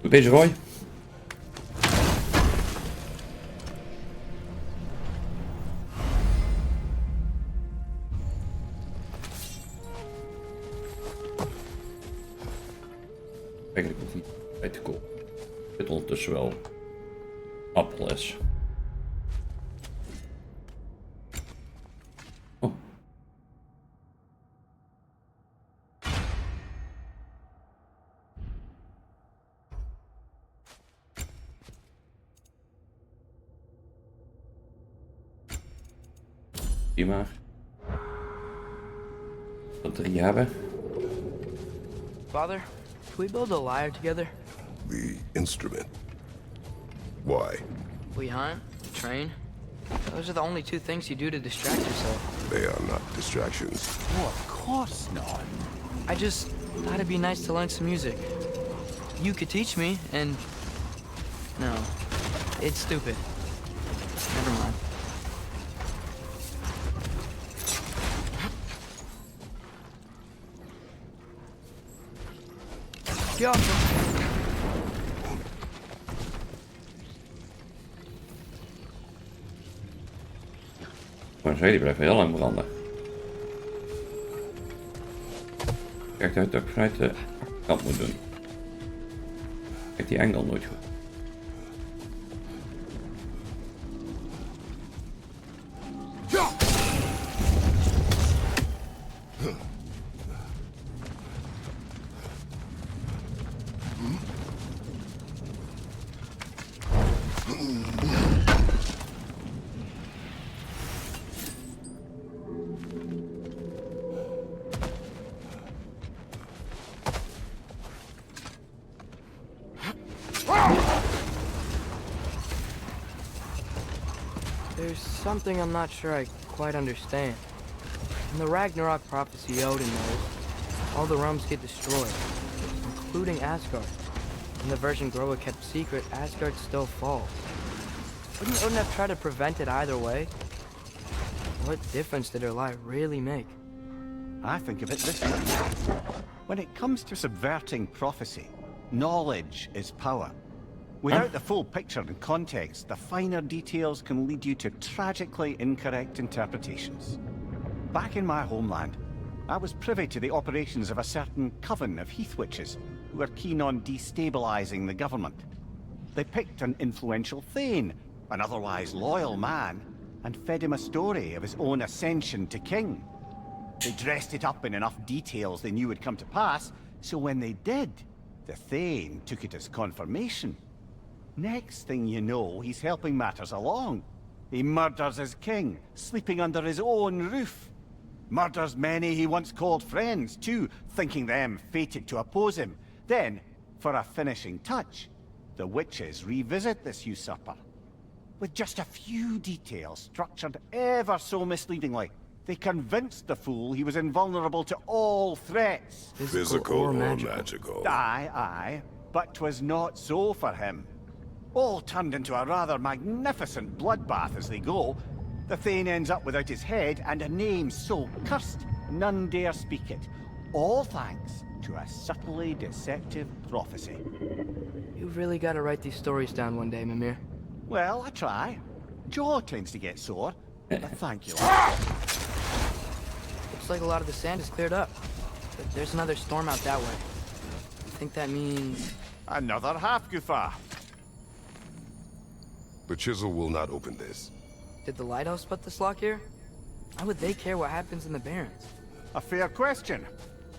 Een beetje rooi. Eigenlijk hoeft niet bij te kopen. Ik zit ondertussen wel appels. Oh. Die maar. Dat 3 hebben. Father, can we build a lyre together? The instrument. Why? We hunt, train. Those are the only two things you do to distract yourself. They are not distractions. Oh, of course not. I just thought it'd be nice to learn some music. You could teach me, and... No, it's stupid. Never mind. Get off me. Maar die blijven heel lang branden. Kijk uit dat ik vanuit de achterkant moet doen. Kijk die engel nooit goed. There's something I'm not sure I quite understand. In the Ragnarok prophecy Odin knows, all the realms get destroyed, including Asgard. In the version Groa kept secret, Asgard still falls. Wouldn't Odin have tried to prevent it either way? What difference did her lie really make? I think of it this way. When it comes to subverting prophecy, knowledge is power. Without the full picture and context, the finer details can lead you to tragically incorrect interpretations. Back in my homeland, I was privy to the operations of a certain coven of heath witches who were keen on destabilizing the government. They picked an influential Thane, an otherwise loyal man, and fed him a story of his own ascension to king. They dressed it up in enough details they knew would come to pass, so when they did, the Thane took it as confirmation. Next thing you know, he's helping matters along. He murders his king, sleeping under his own roof. Murders many he once called friends, too, thinking them fated to oppose him. Then, for a finishing touch, the witches revisit this usurper. With just a few details structured ever so misleadingly, they convinced the fool he was invulnerable to all threats. Physical or magical. Aye, aye, but 'twas not so for him. All turned into a rather magnificent bloodbath as they go. The Thane ends up without his head and a name so cursed none dare speak it. All thanks to a subtly deceptive prophecy. You've really got to write these stories down one day, Mimir. Well, I try. Jaw tends to get sore, but thank you. Looks like a lot of the sand is cleared up. But there's another storm out that way. I think that means... Another half-goofa. The chisel will not open this. Did the lighthouse put this lock here? Why would they care what happens in the Barrens? A fair question.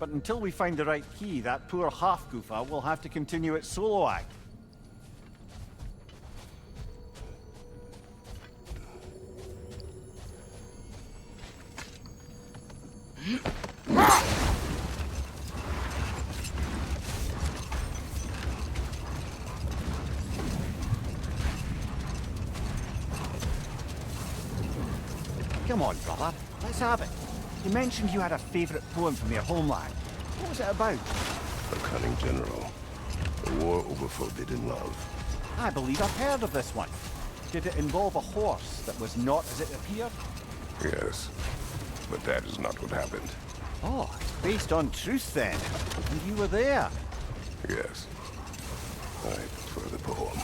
But until we find the right key, that poor half-goofa will have to continue its solo act. Come on, brother. Let's have it. You mentioned you had a favorite poem from your homeland. What was it about? A cunning general. A war over forbidden love. I believe I've heard of this one. Did it involve a horse that was not as it appeared? Yes. But that is not what happened. Oh, it's based on truth then. And you were there. Yes. I prefer the poem.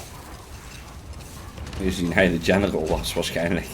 Gezien hij de general was waarschijnlijk.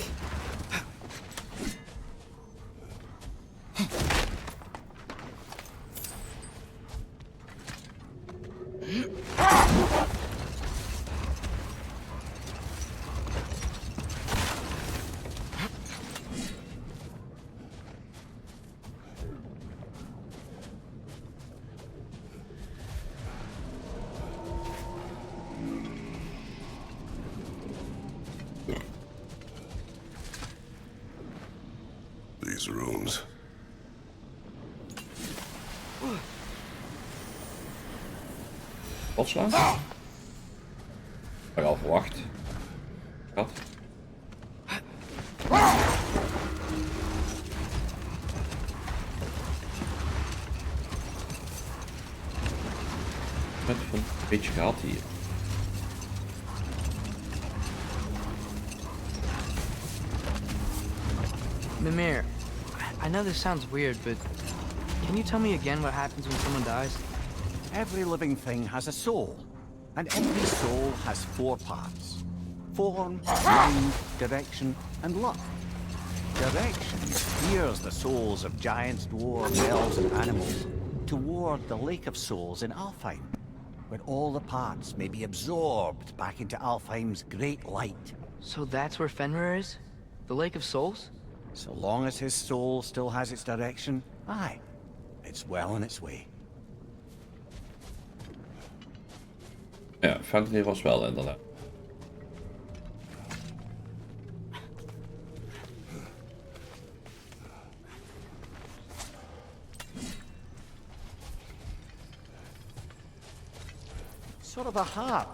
These rooms. Opslaan? Had ik al verwacht. Wat? Het van een beetje gehad hier. Mimir, I know this sounds weird, but can you tell me again what happens when someone dies? Every living thing has a soul, and every soul has 4 parts. Form, mind, direction, and luck. Direction steers the souls of giants, dwarves, elves, and animals toward the Lake of Souls in Alfheim, where all the parts may be absorbed back into Alfheim's great light. So that's where Fenrir is? The Lake of Souls? So long as his soul still has its direction, aye, it's well on its way. Ja, Fenrir was wel inderdaad. Sort of a harp.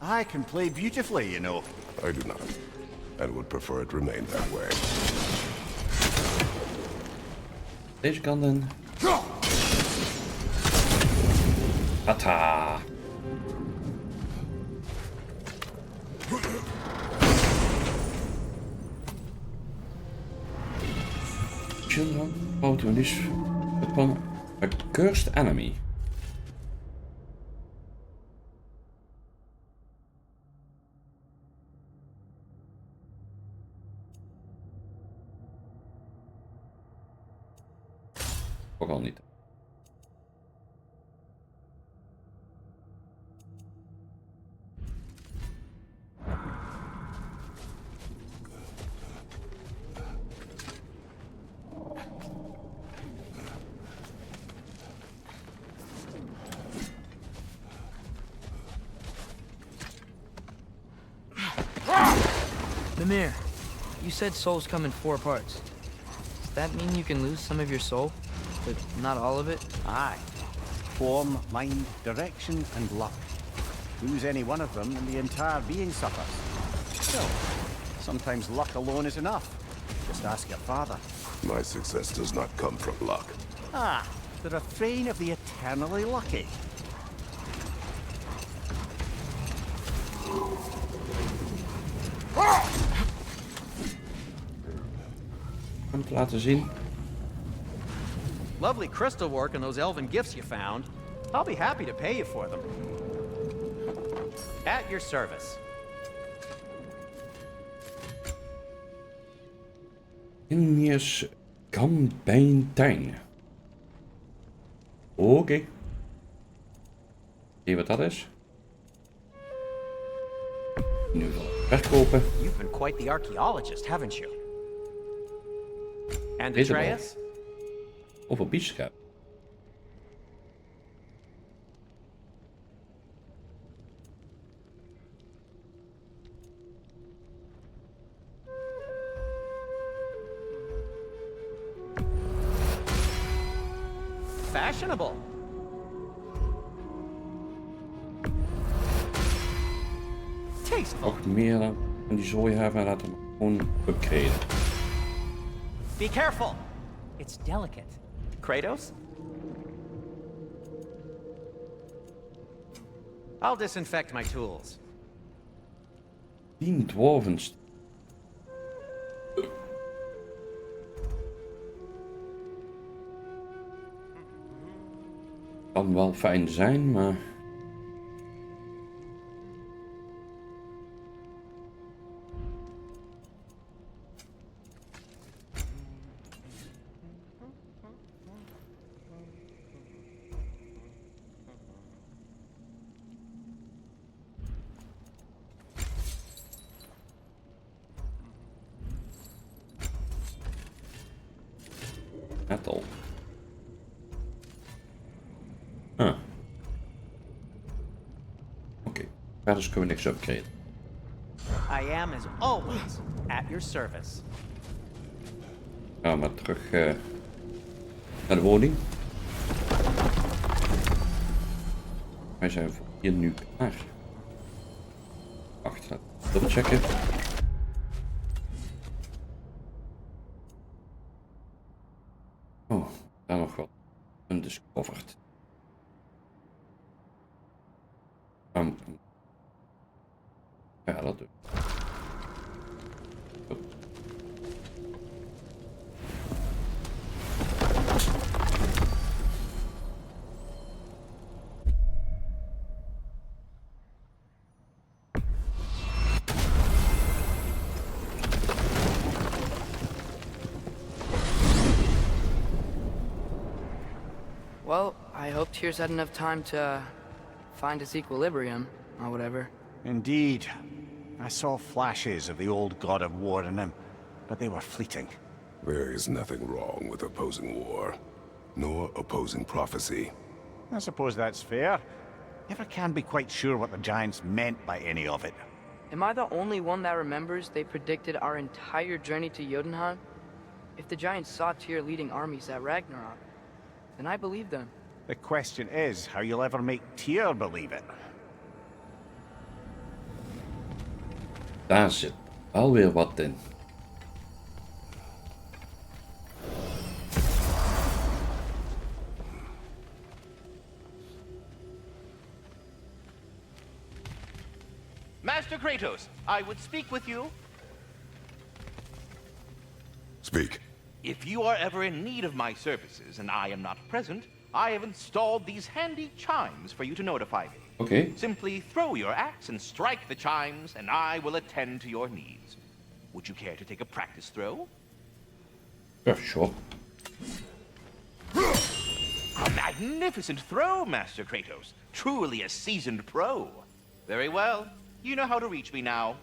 I can play beautifully, you know. I do not, and would prefer it remain that way. Deze kant in. Hatta! Children, how to unleash upon a cursed enemy. Ook al niet. Mimir, you said souls come in 4 parts. Does that mean you can lose some of your soul, but not all of it? Aye. Form, mind, direction, and luck. Lose any one of them and the entire being suffers. Still, sometimes luck alone is enough. Just ask your father. My success does not come from luck. Ah, the refrain of the eternally lucky. Om te laten zien. Lovely crystal work and those elven gifts you found. I'll be happy to pay you for them. At your service. Injes Gambijntijn. Oké. Zie je wat dat is? In ieder geval verkopen. You've been quite the archaeologist, haven't you? And Weet het wel. Atreus? Over biefschap. Fashionable. Tasteful. Nog meer dan die zooi hebben en laten we gewoon upgraden. Be careful. It's delicate. Kratos? I'll disinfect my tools. 10 dwarvens. Kan wel fijn zijn, maar... Metal. Huh. Oké, verder kunnen we niks upgraden. I am, as always, at your service. Gaan we maar terug naar de woning. Wij zijn voor hier nu klaar. Wacht, laten we dubbel checken. Oh, daar nog wat undiscovered. Ja, dat doe ik. Well, I hope Tyr's had enough time to find his equilibrium, or whatever. Indeed. I saw flashes of the old god of war in him, but they were fleeting. There is nothing wrong with opposing war, nor opposing prophecy. I suppose that's fair. Never can be quite sure what the Giants meant by any of it. Am I the only one that remembers they predicted our entire journey to Jotunheim? If the Giants saw Tyr leading armies at Ragnarok, then I believe them. The question is how you'll ever make Tyr believe it. Daar zit alweer wat in. Master Kratos, I would speak with you. Speak. If you are ever in need of my services and I am not present, I have installed these handy chimes for you to notify me. Okay. Simply throw your axe and strike the chimes, and I will attend to your needs. Would you care to take a practice throw? Yeah, sure. A magnificent throw, Master Kratos. Truly a seasoned pro. Very well. You know how to reach me now.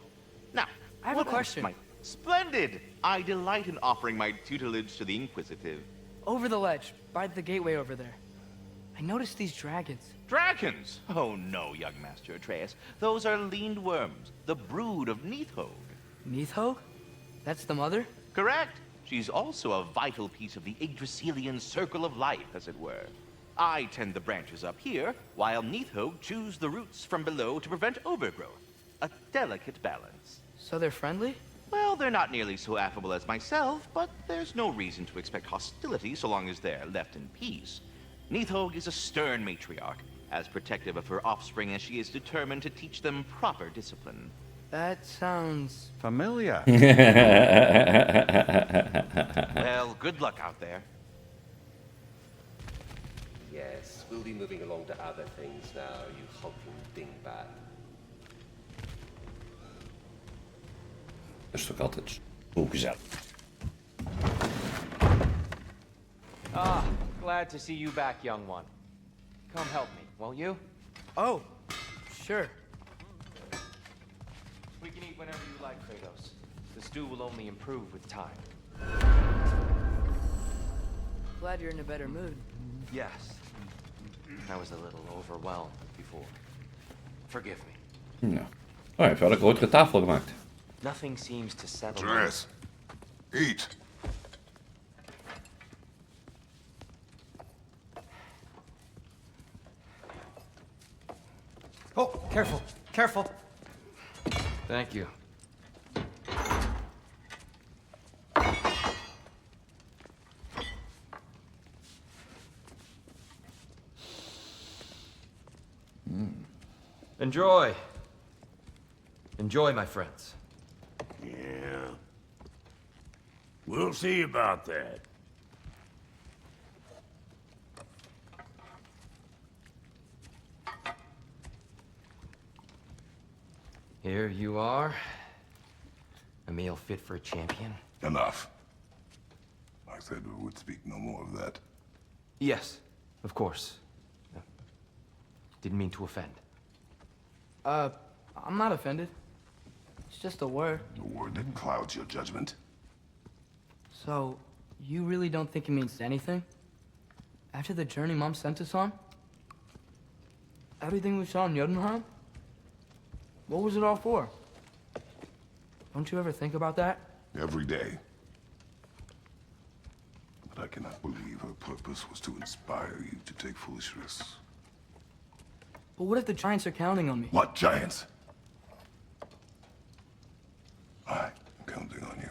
Now, I have what a else question. Splendid! I delight in offering my tutelage to the Inquisitive. Over the ledge, by the gateway over there. I noticed these dragons. Dragons? Oh no, young Master Atreus. Those are leaned worms, the brood of Neithog. Neithog? That's the mother? Correct. She's also a vital piece of the Yggdrasilian circle of life, as it were. I tend the branches up here, while Neithog chews the roots from below to prevent overgrowth. A delicate balance. So they're friendly? Well, they're not nearly so affable as myself, but there's no reason to expect hostility so long as they're left in peace. Neithog is a stern matriarch, as protective of her offspring as she is determined to teach them proper discipline. That sounds... Familiar. Well, good luck out there. Yes, we'll be moving along to other things now, you hulking dingbat. Dat is toch altijd zo gezellig. Ah, glad to see you back, young one. Come help me, won't you? Oh, sure. We can eat whenever you like, Kratos. The stew will only improve with time. Glad you're in a better mood. Yes. I was a little overwhelmed before. Forgive me. Nou, oh, hij heeft wel een grotere tafel gemaakt. Nothing seems to settle. Dress. Eat. Oh, careful, careful. Thank you. Enjoy. Enjoy, my friends. Yeah. We'll see about that. Here you are. A meal fit for a champion. Enough. I said we would speak no more of that. Yes, of course. Didn't mean to offend. I'm not offended. It's just a word. The word that clouds your judgment. So, You really don't think it means anything? After the journey Mom sent us on? Everything we saw in Jotunheim? What was it all for? Don't you ever think about that? Every day. But I cannot believe her purpose was to inspire you to take foolish risks. But what if the Giants are counting on me? What giants? I'm counting on you.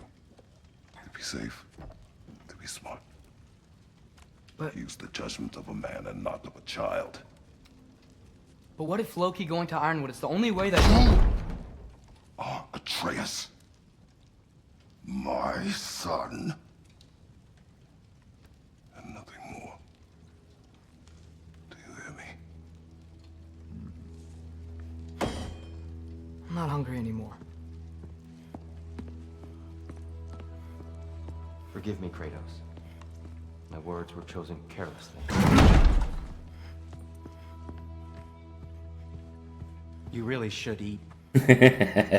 To be safe, to be smart. But... Use the judgment of a man and not of a child. But what if Loki going to Ironwood is the only way that... Atreus. My son. And nothing more. Do you hear me? I'm not hungry anymore. Forgive me, Kratos. My words were chosen carelessly. You really should eat.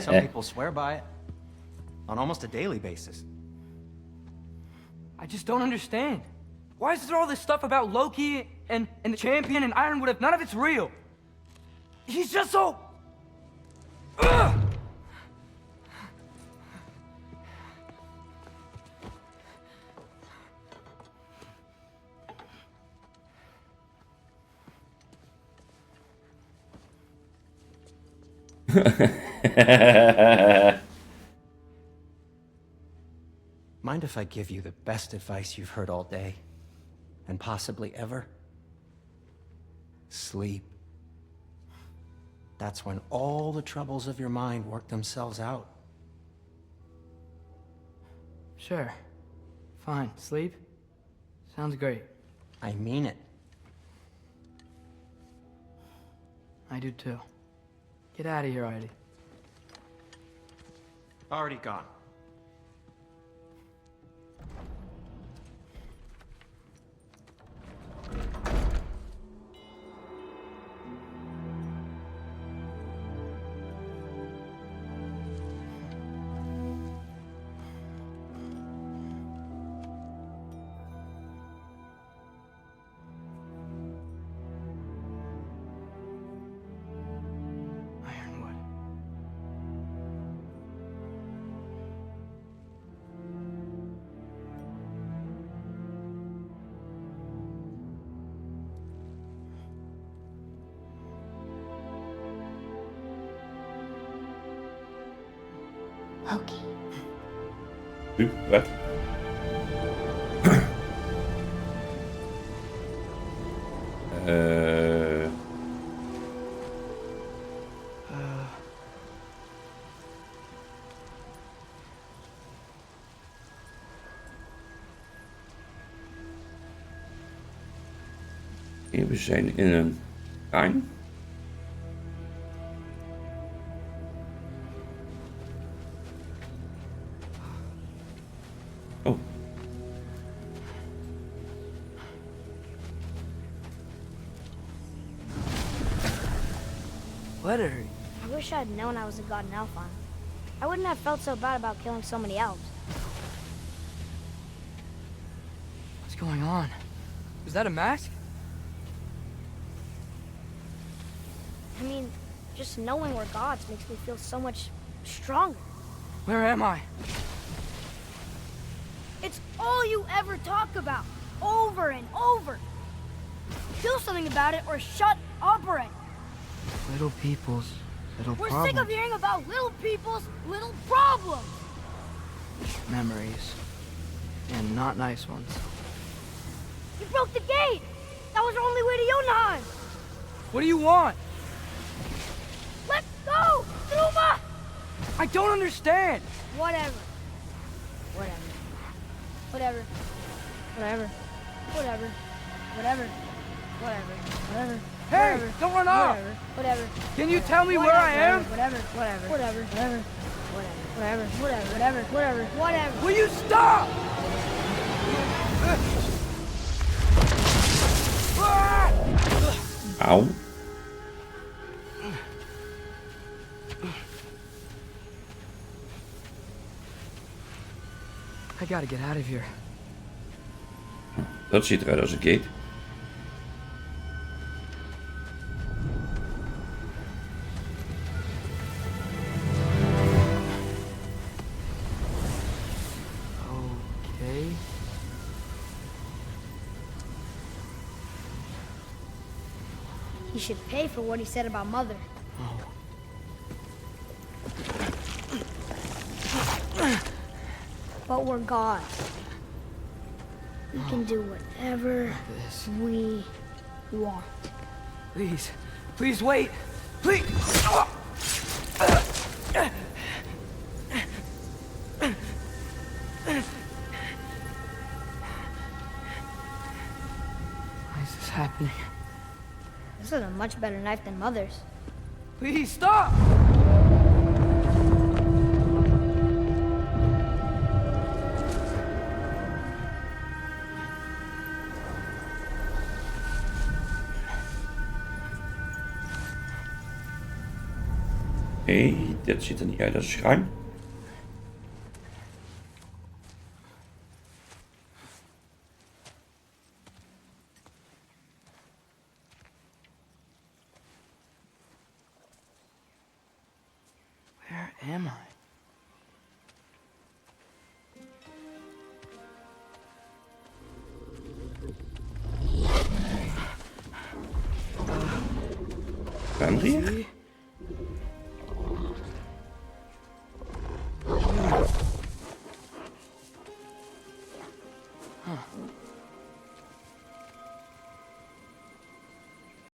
Some people swear by it. On almost a daily basis. I just don't understand. Why is there all this stuff about Loki and the champion and Ironwood if none of it's real? He's just so... Ugh! Mind if I give you the best advice you've heard all day? And possibly ever? Sleep. That's when all the troubles of your mind work themselves out. Sure. Fine. Sleep? Sounds great. I mean it. I do too. Get out of here, Heidi. Already gone. Ironwood. Loki. What? We zijn in een tuin. Oh. Letter. I wish I had known I was a god in Elfheim. I wouldn't have felt so bad about killing so many elves. What's going on? Is that a mask? I mean, just knowing we're gods makes me feel so much stronger. Where am I? It's all you ever talk about, over and over. Do something about it or shut up already. Little people's little We're problems. sick of hearing about little people's little problems. Memories. And not nice ones. You broke the gate. That was our only way to Jotunheim. What do you want? Let's go, Zuma! I don't understand. Whatever. Whatever. Whatever. Whatever. Whatever. Whatever. Whatever. Whatever. Hey, Whatever. don't run off. Whatever. Whatever. Can you tell me where I am? Whatever. Whatever. Whatever. Whatever. Whatever. Whatever. Whatever. Whatever. Whatever. Will you stop? Ow. I gotta get out of here. Dat ziet eruit als een gate. Okay. He should pay for what he said about Mother. But we're gods. We can do whatever This. we want. Please. Please wait. Please. Why is this happening? This is a much better knife than Mother's. Please stop! Hey, dit ziet er niet uit als een schuim. Where am I? Ben je hier? Huh.